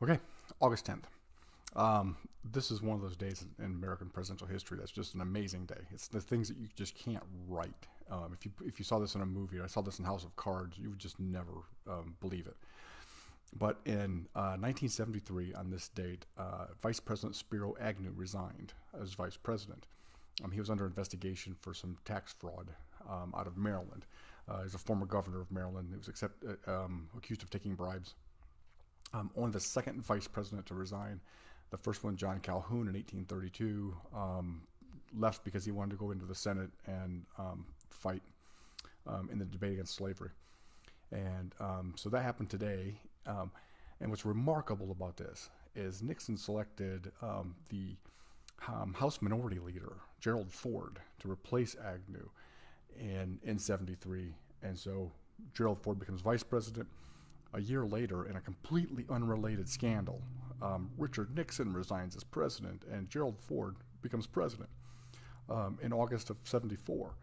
Okay, August 10th. This is one of those days in American presidential history that's just an amazing day. It's the things that you just can't write. If you saw this in a movie, or I saw this in House of Cards, you would just never believe it. But in 1973, on this date, Vice President Spiro Agnew resigned as vice president. He was under investigation for some tax fraud out of Maryland. He's a former governor of Maryland. He was accused of taking bribes. Only the second vice president to resign. The first one, John Calhoun, in 1832, left because he wanted to go into the Senate and fight in the debate against slavery. And so that happened today. And what's remarkable about this is Nixon selected the House Minority Leader, Gerald Ford, to replace Agnew in 73. And so Gerald Ford becomes vice president. A year later, in a completely unrelated scandal, Richard Nixon resigns as president, and Gerald Ford becomes president in August of '74.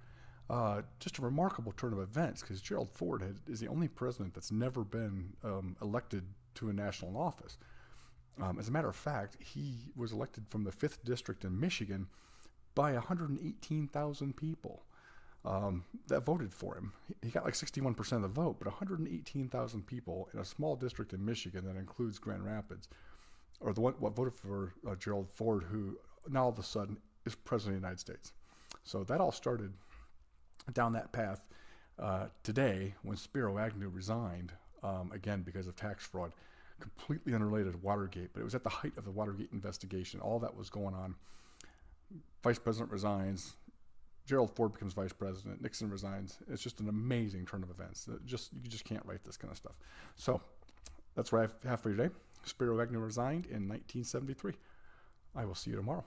Just a remarkable turn of events, because Gerald Ford is the only president that's never been elected to a national office. As a matter of fact, he was elected from the 5th District in Michigan by 118,000 people that voted for him. He got like 61% of the vote, but 118,000 people in a small district in Michigan that includes Grand Rapids, or what voted for Gerald Ford, who now all of a sudden is president of the United States. So that all started down that path today when Spiro Agnew resigned, again because of tax fraud, completely unrelated to Watergate, but it was at the height of the Watergate investigation. All that was going on. Vice president resigns. Gerald Ford becomes vice president. Nixon resigns. It's just an amazing turn of events. You just can't write this kind of stuff. So that's what I have for you today. Spiro Agnew resigned in 1973. I will see you tomorrow.